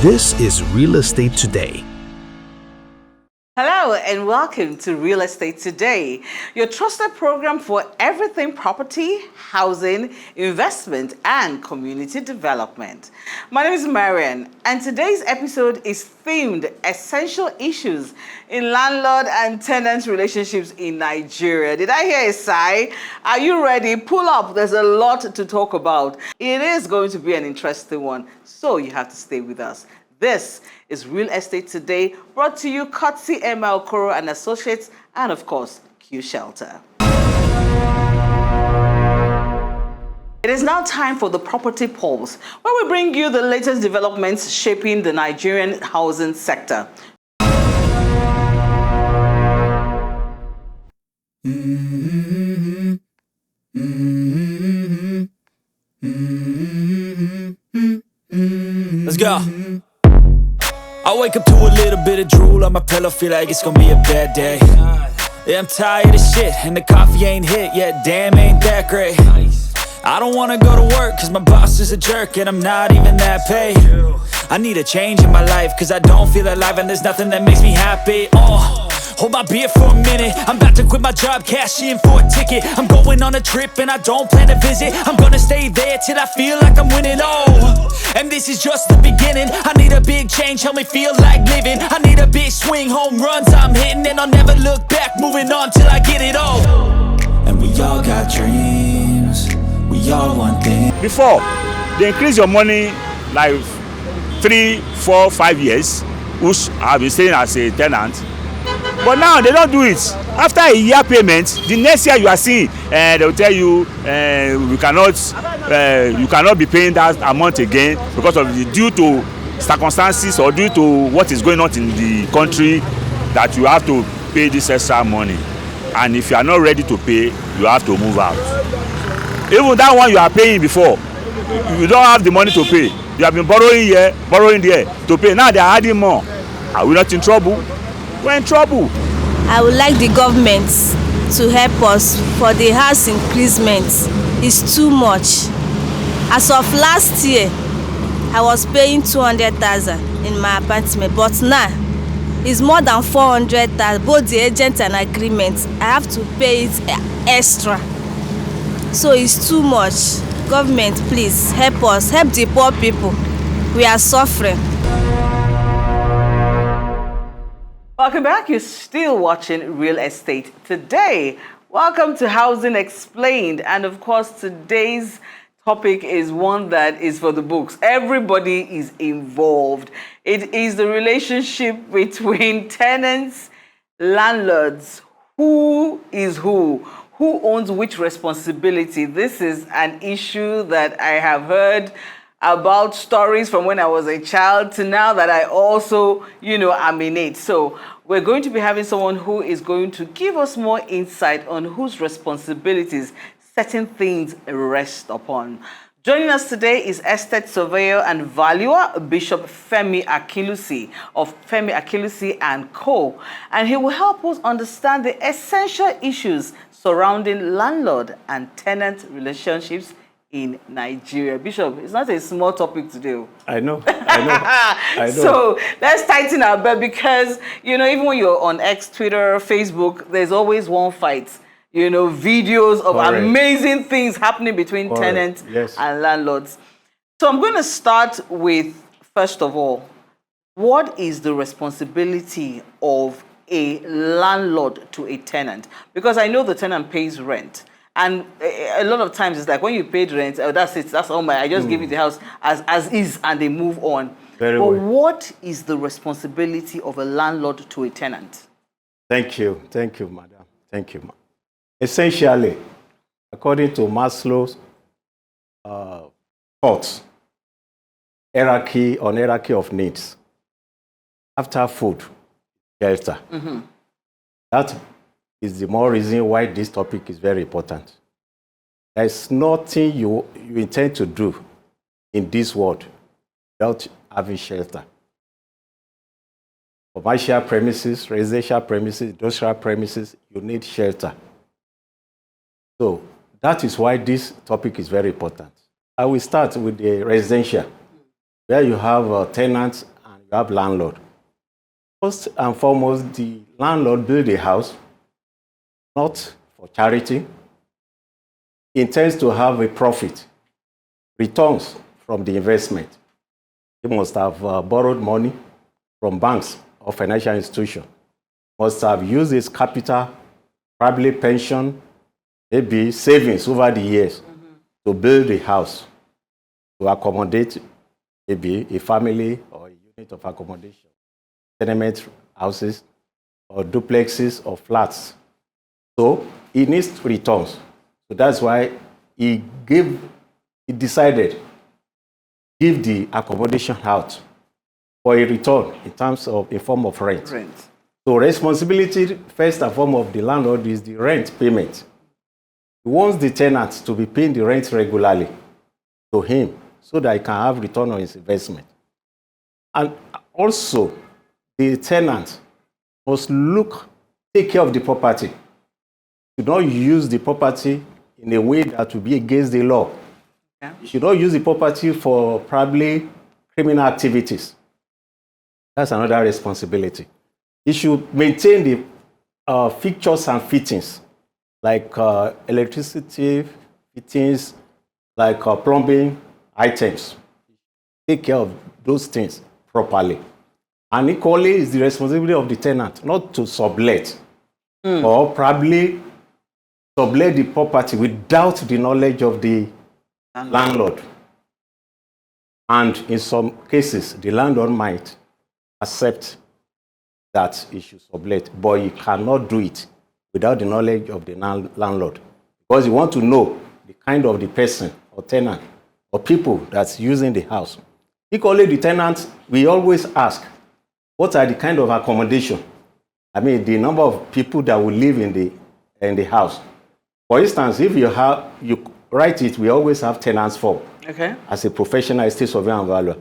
This is Real Estate Today. Hello and welcome to Real Estate Today, your trusted program for everything property, housing, investment, and community development. My name is Marian, and today's episode is themed Essential Issues in Landlord and Tenant Relationships in Nigeria. Did I hear a sigh? Are you ready? Pull up. There's a lot to talk about. It is going to be an interesting one, so you have to stay with us. This is Real Estate Today, brought to you courtesy ML Koro and Associates, and of course, Q Shelter. It is now time for the Property Pulse, where we bring you the latest developments shaping the Nigerian housing sector. Let's go. I wake up to a little bit of drool on my pillow, feel like it's gonna be a bad day. Yeah, I'm tired of shit, and the coffee ain't hit yet, damn, ain't that great. I don't wanna go to work, cause my boss is a jerk, and I'm not even that paid. I need a change in my life, cause I don't feel alive, and there's nothing that makes me happy. Hold my beer for a minute, I'm about to quit my job, cash in for a ticket. I'm going on a trip and I don't plan to visit. I'm gonna stay there till I feel like I'm winning, and this is just the beginning. I need a big change, help me feel like living. I need a big swing, home runs I'm hitting, and I'll never look back, moving on till I get it all. And we all got dreams, we all want things. Before, they increase your money like 3, 4, 5 years, which I've been staying as a tenant. But now they don't do it. After a year payment, the next year you are seeing, they will tell you you cannot be paying that amount again because of due to circumstances or due to what is going on in the country, that you have to pay this extra money. And if you are not ready to pay, you have to move out. Even that one you are paying before, you don't have the money to pay. You have been borrowing here, borrowing there to pay. Now they are adding more. Are we not in trouble? We're in trouble. I would like the government to help us for the house increasement. It's too much. As of last year, I was paying 200,000 in my apartment, but now it's more than 400,000. Both the agent and agreement, I have to pay it extra. So it's too much. Government, please help us. Help the poor people. We are suffering. Welcome back. You're still watching Real Estate Today. Welcome to Housing Explained. And of course, today's topic is one that is for the books. Everybody is involved. It is the relationship between tenants, landlords. Who is who? Who owns which responsibility? This is an issue that I have heard about stories from when I was a child to now that I also, am in it. So we're going to be having someone who is going to give us more insight on whose responsibilities certain things rest upon. Joining us today is estate surveyor and valuer, Bishop Femi Akunlasi of Femi Akunlasi and Co. And he will help us understand the essential issues surrounding landlord and tenant relationships in Nigeria. Bishop, it's not a small topic to do. I know. So let's tighten our belt because, even when you're on X, Twitter, Facebook, there's always one fight. Videos of amazing things happening between tenants and landlords. So I'm going to start with, first of all, what is the responsibility of a landlord to a tenant? Because I know the tenant pays rent. And a lot of times it's like when you paid rent, that's it, that's all I just give you the house as is, and they move on. But what is the responsibility of a landlord to a tenant? Thank you, madam. Thank you, Essentially, according to Maslow's thoughts, hierarchy of needs, after food, shelter. That is the more reason why this topic is very important. There's nothing you intend to do in this world without having shelter. Commercial premises, residential premises, industrial premises, you need shelter. So that is why this topic is very important. I will start with the residential. where you have tenants and you have landlord. First and foremost, the landlord builds a house, not for charity. He intends to have a profit, returns from the investment. He must have borrowed money from banks or financial institutions. Must have used his capital, probably pension, maybe savings over the years to build a house, to accommodate maybe a family or a unit of accommodation, tenement houses or duplexes or flats. So he needs returns. So that's why he decided to give the accommodation out for a return in form of rent. So responsibility, first and foremost, of the landlord is the rent payment. He wants the tenants to be paying the rent regularly to him so that he can have return on his investment. And also, the tenant must take care of the property. You should not use the property in a way that will be against the law. Yeah. You should not use the property for probably criminal activities. That's another responsibility. You should maintain the fixtures and fittings, like electricity fittings, like plumbing items. Take care of those things properly. And equally, it's the responsibility of the tenant not to sublet or probably sublet the property without the knowledge of the landlord. And in some cases, the landlord might accept that he should sublet, but he cannot do it without the knowledge of the landlord, because you want to know the kind of the person or tenant or people that's using the house. Equally, the tenants, we always ask, what are the kind of accommodation? I mean, the number of people that will live in the house. For instance, if you write it, we always have tenants form. Okay. As a professional estate surveyor and valuer.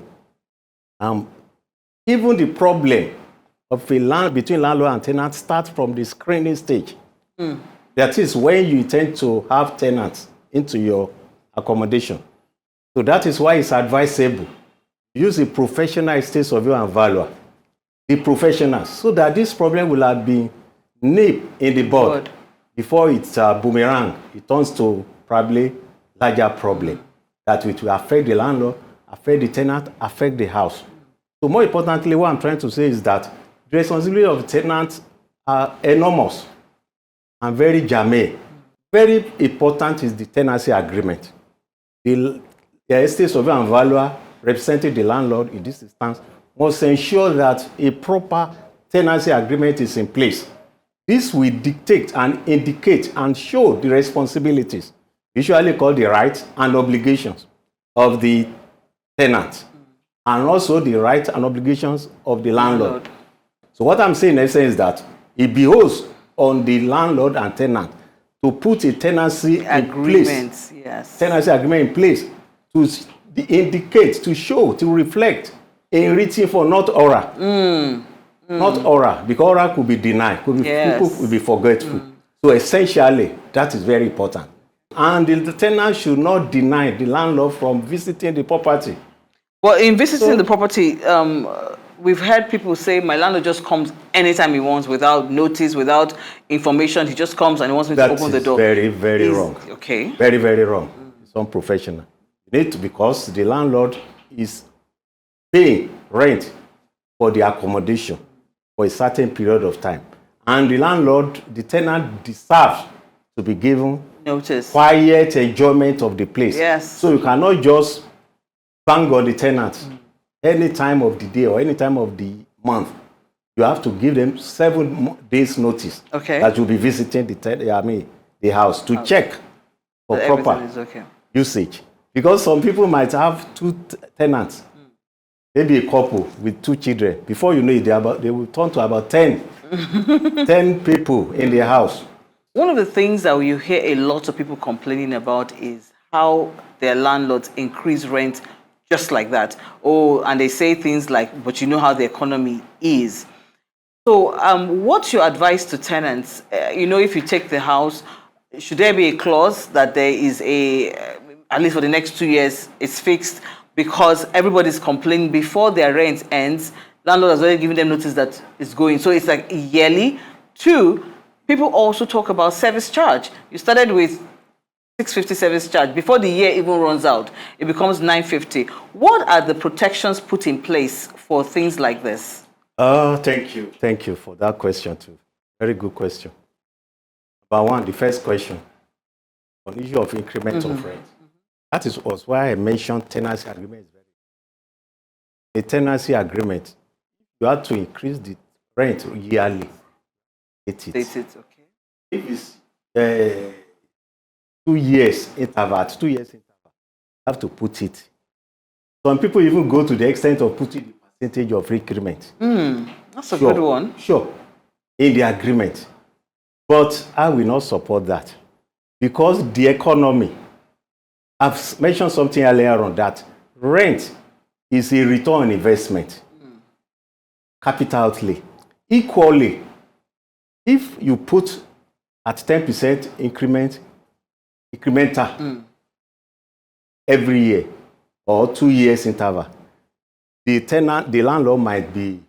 Even the problem of between landlord and tenant starts from the screening stage. That is when you intend to have tenants into your accommodation. So that is why it's advisable to use a professional estate surveyor and valuer, the professionals, so that this problem will have been nipped in the bud before it's a boomerang. It turns to probably larger problem that it will affect the landlord, affect the tenant, affect the house. So more importantly, what I'm trying to say is that the responsibility of tenants are enormous and very germane. Very important is the tenancy agreement. The estate surveyor and valuer representing the landlord in this instance must ensure that a proper tenancy agreement is in place. This will dictate and indicate and show the responsibilities, usually called the rights and obligations of the tenant, and also the rights and obligations of the landlord. So what I'm saying in essence is that it behoves on the landlord and tenant to put a tenancy agreement in place to indicate, to show, to reflect in written form, not oral. Not oral, because oral could be denied, people could be forgetful. So essentially, that is very important. And the tenant should not deny the landlord from visiting the property. Well, in visiting the property, we've heard people say, my landlord just comes anytime he wants, without notice, without information. He just comes and he wants me to open the door. Very, very wrong. Okay. Very, very wrong. It's unprofessional. You need to, because the landlord is paying rent for the accommodation for a certain period of time. And the landlord, the tenant deserves to be given notice, quiet enjoyment of the place. Yes. So you cannot just bang on the tenant any time of the day or any time of the month. You have to give them 7 days notice that you'll be visiting the house to check for proper usage. Because some people might have 2 tenants, maybe a couple with 2 children. Before you know it, they will turn to about 10 people in the house. One of the things that you hear a lot of people complaining about is how their landlords increase rent just like that. Oh, and they say things like, but you know how the economy is. So what's your advice to tenants? If you take the house, should there be a clause that there is at least for the next 2 years, it's fixed because everybody's complaining before their rent ends. Landlord has already given them notice that it's going. So it's like yearly. 2, people also talk about service charge. You started with 650 service charge. Before the year even runs out, it becomes 950. What are the protections put in place for things like this? Thank you. Thank you for that question too. Very good question. Number 1, the first question on the issue of increment of rent. That is why I mentioned tenancy agreement. A tenancy agreement, you have to increase the rent yearly. State it, okay. If it's 2 years interval, you have to put it. Some people even go to the extent of putting the percentage of increment. That's a good one. Sure, in the agreement. But I will not support that because the economy, I've mentioned something earlier on that rent is a return on investment, capital outlay. Equally, if you put at 10% incremental every year or 2 years interval, the landlord might be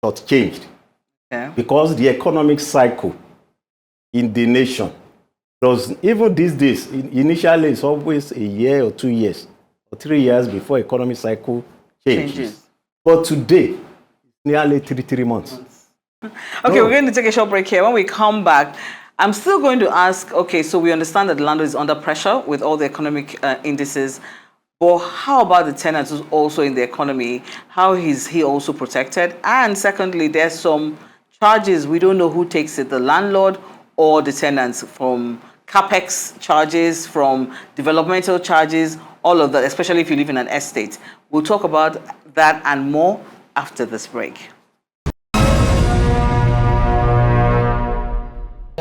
shortchanged because the economic cycle in the nation does, even these days, initially it's always a year or 2 years or 3 years before economic cycle changes. But today, it's nearly 3 months. Okay, we're going to take a short break here. When we come back, I'm still going to ask, okay, so we understand that the landlord is under pressure with all the economic indices, but how about the tenant who's also in the economy? How is he also protected? And secondly, there's some charges, we don't know who takes it, the landlord or the tenants, from capex charges, from developmental charges, all of that, especially if you live in an estate. We'll talk about that and more after this break.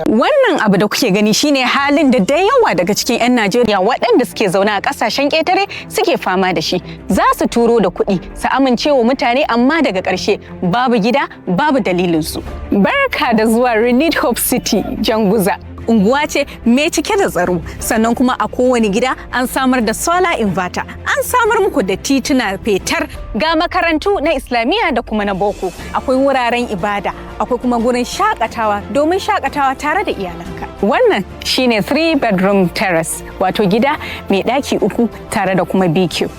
Wannan abu da kuke gani shine halin da da yawa daga cikin 'yan Najeriya waɗanda suke zaune a ƙasashen ƙetare suke fama da shi. Za su turo da kuɗi, su amincewa mutane amma daga ƙarshe babu gida, babu dalilinsu. Barka da zuwa Renewed Hope City, Janguza. Unguwa ce mai cike da tsaro, sannan kuma a kowane gida an samar da solar inverter, an samar muku da tituna fetar, ga makarantu na Islamiyya da kuma na boko, akwai wuraren ibada, akwai kuma gurin shakatawa domin shakatawa tare da iyalanka. Wannan shine 3-bedroom terrace, wato gida mai ɗaki 3 tare da kuma BQ.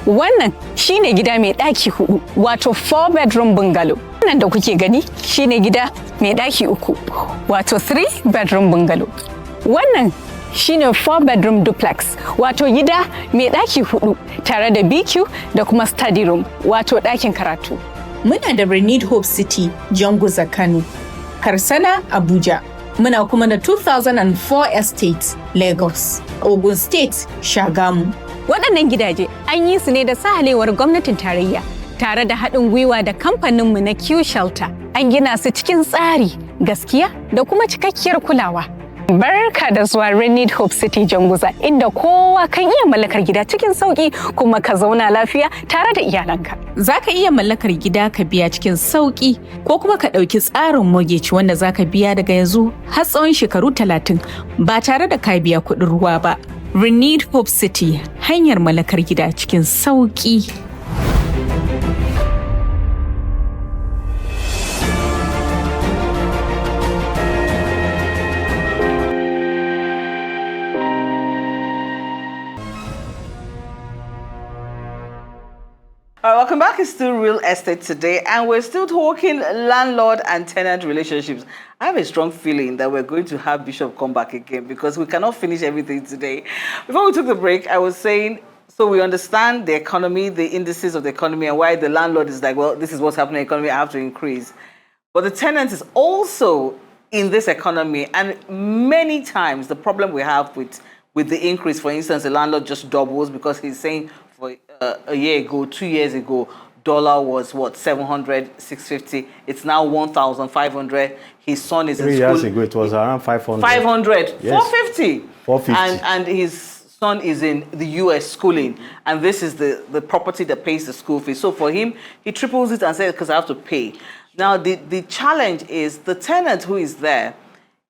Wannan shine gida mai ɗaki 4, wato 4-bedroom bungalow. Wannan da kuke gani shine gida mai ɗaki 3, wato 3-bedroom bungalow. Wannan shine 4-bedroom duplex, wato gida mai ɗaki 4 tare da BQ da kuma study room, wato ɗakin karatu. Muna da Renewed Hope City, Janguza, Kano, Karsana, Abuja. Muna kuma da 2004 Estate, Lagos, Ogun State, Shagamu. Waɗannan gidaje an yi su ne da sahalewar gwamnatin tarayya tare da haɗin gwiwa da kamfaninmu na Q Shelter. An gina su cikin tsari, gaskiya da kuma cikakkiyar kulawa. Barka da zuwa Renewed Hope City, Janguza, inda kowa kan iya mallakar gida cikin sauki kuma ka zauna lafiya tare da iyalanka. Za ka iya mallakar gida ka biya cikin sauki ko kuma ka ɗauki tsarin mortgage wanda za ka biya daga yanzu har tsawon shekaru 30 ba tare da ka biya kuɗin ruwa ba. Renewed Hope City, hanyar mallakar gida cikin sauki. Welcome back. It's still Real Estate today, and we're still talking landlord and tenant relationships. I have a strong feeling that we're going to have Bishop come back again because we cannot finish everything today. Before we took the break, I was saying, so we understand the economy, the indices of the economy, and why the landlord is like, well, this is what's happening in the economy, I have to increase. But the tenant is also in this economy, and many times the problem we have with the increase, for instance, the landlord just doubles because he's saying, for a year ago, 2 years ago, dollar was what, 700, 650. It's now 1,500. His son is in school. 3 years ago, it was around 500. 500, yes. 450. 450. And his son is in the US schooling, and this is the property that pays the school fee. So for him, he triples it and says, because I have to pay. Now, the challenge is the tenant who is there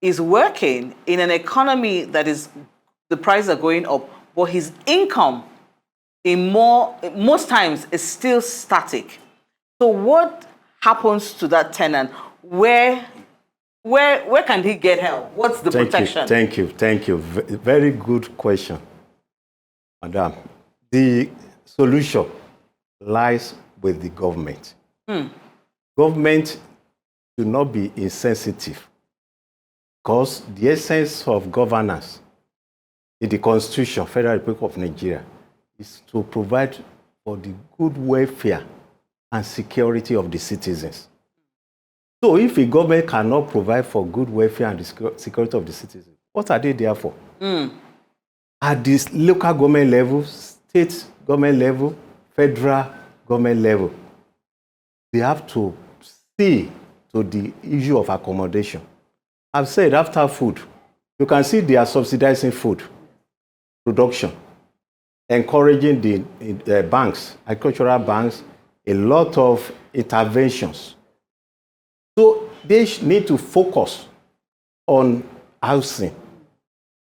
is working in an economy that is, the prices are going up, but his income most times it's still static. So what happens to that tenant? Where can he get help? What's the protection? Thank you. Very good question, Madam. The solution lies with the government. Government should not be insensitive, because the essence of governance in the Constitution, Federal Republic of Nigeria, is to provide for the good welfare and security of the citizens. So if a government cannot provide for good welfare and the security of the citizens, what are they there for? At this local government level, state government level, federal government level, they have to see to the issue of accommodation. I've said after food, you can see they are subsidizing food production, encouraging the banks, agricultural banks, a lot of interventions. So they need to focus on housing,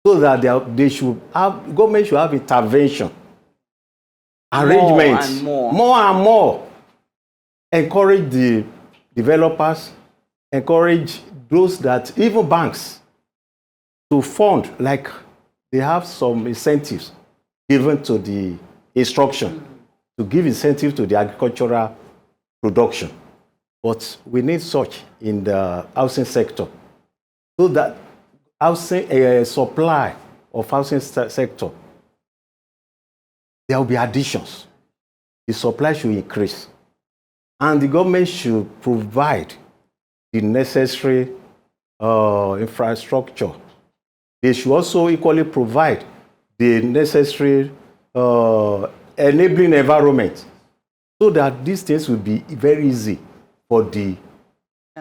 so that government should have intervention, arrangements, more and more. Encourage the developers, encourage those that, even banks, to fund, like they have some incentives given to the instruction, to give incentives to the agricultural production. But we need such in the housing sector, so that housing supply of housing sector, there will be additions. The supply should increase, and the government should provide the necessary infrastructure. They should also equally provide the necessary enabling environment, so that these things will be very easy for the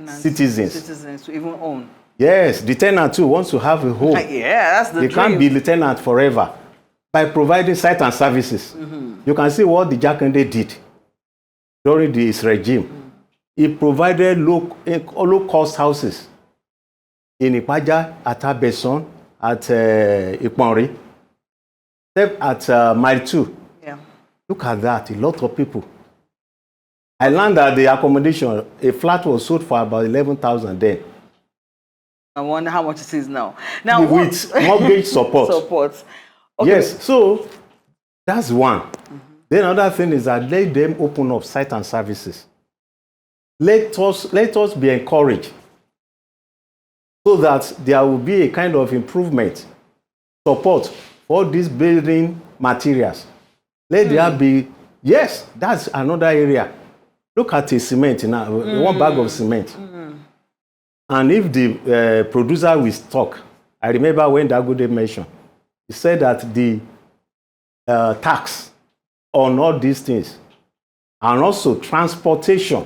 citizens to even own. Yes, the tenant too wants to have a home. Yeah, that's the They dream. can't be the tenant forever. By providing site and services, you can see what the Jakande did during his regime. He provided low-cost houses in Ipaja, at Abeson, at Iponri, at Mile 2. Yeah. Look at that, a lot of people. I learned that the accommodation, a flat was sold for about 11,000 then. I wonder how much it is now. Now, with mortgage support. Okay. Yes, so that's one. Then another thing is that let them open up site and services. Let us be encouraged, so that there will be a kind of improvement, support for these building materials. Let there be, yes, that's another area. Look at the cement now, one bag of cement. And if the producer will stock, I remember when Dagode mentioned, he said that the tax on all these things, and also transportation.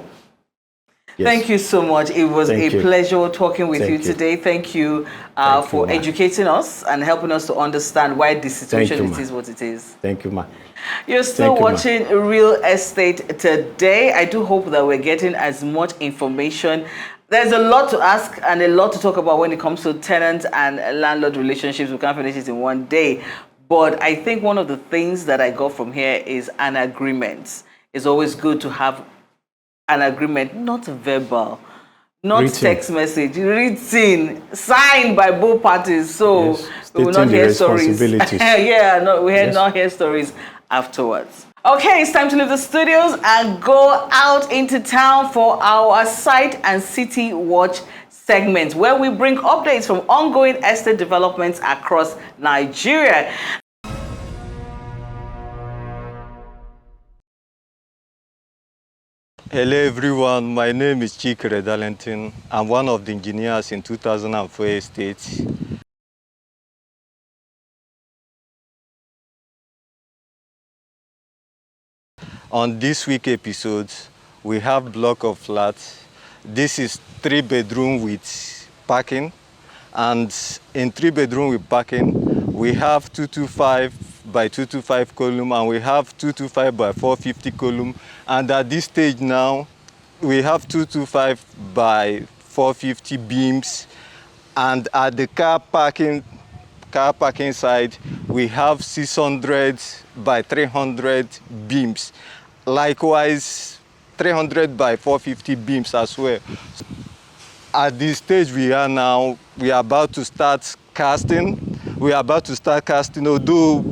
Yes. Thank you so much. It was a pleasure talking with you today. Thank you for educating us and helping us to understand why this situation is what it is. Thank you, ma. You're still watching Real Estate Today. I do hope that we're getting as much information. There's a lot to ask and a lot to talk about when it comes to tenant and landlord relationships. We can't finish it in one day. But I think one of the things that I got from here is an agreement. It's always good to have an agreement, not verbal, not written. Text message, written, signed by both parties. So yes, we will not hear stories. Yeah, no, we not hear stories afterwards. Okay, it's time to leave the studios and go out into town for our Site and City Watch segment, where we bring updates from ongoing estate developments across Nigeria. Hello everyone, my name is Chikere Darlington. I'm one of the engineers in 2004 estate. On this week episode, we have block of flats. This is 3-bedroom with parking, and in 3-bedroom with parking, we have 225 by 225 column, and we have 225 by 450 column. And at this stage now, we have 225 by 450 beams. And at the car parking side, we have 600 by 300 beams. Likewise, 300 by 450 beams as well. At this stage we are now, we are about to start casting. We are about to start casting, although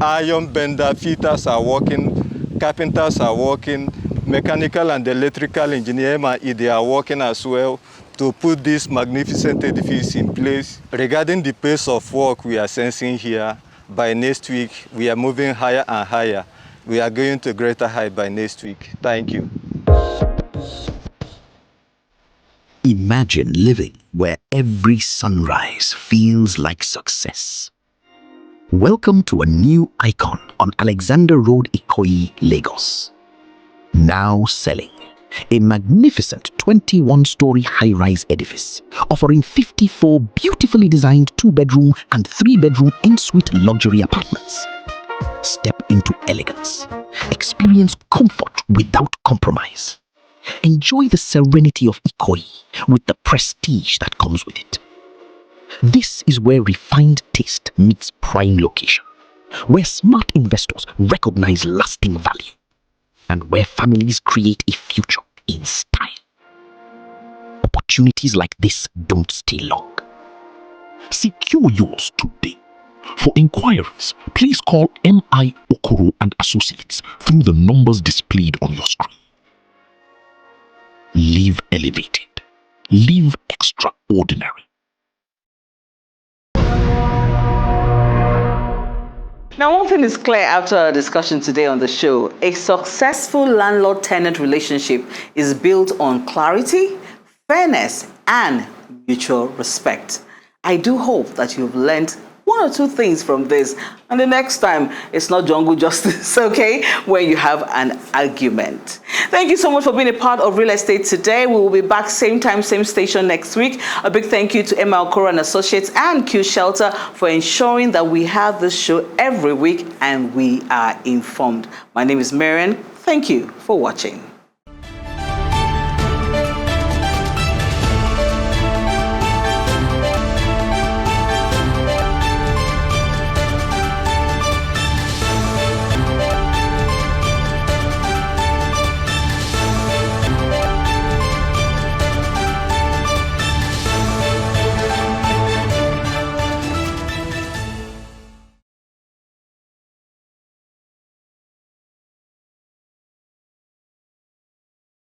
iron bender fitters are working, carpenters are working, mechanical and electrical engineer, they are working as well to put this magnificent edifice in place. Regarding the pace of work we are sensing here, by next week, we are moving higher and higher. We are going to greater height by next week. Thank you. Imagine living where every sunrise feels like success. Welcome to a new icon on Alexander Road, Ikoyi, Lagos. Now selling. A magnificent 21-story high-rise edifice offering 54 beautifully designed 2-bedroom and 3-bedroom en-suite luxury apartments. Step into elegance. Experience comfort without compromise. Enjoy the serenity of Ikoyi with the prestige that comes with it. This is where refined taste meets prime location, where smart investors recognize lasting value, and where families create a future in style. Opportunities like this don't stay long. Secure yours today. For inquiries, please call M.I. Okoro and Associates through the numbers displayed on your screen. Live elevated. Live extraordinary. Now, one thing is clear after our discussion today on the show. A successful landlord-tenant relationship is built on clarity, fairness, and mutual respect. I do hope that you've learned one or two things from this, and the next time it's not jungle justice, okay, when you have an argument. Thank you so much for being a part of Real Estate Today. We will be back same time, same station next week. A big thank you to Emma Okoro and Associates and Q Shelter for ensuring that we have this show every week and we are informed. My name is Marian. Thank you for watching.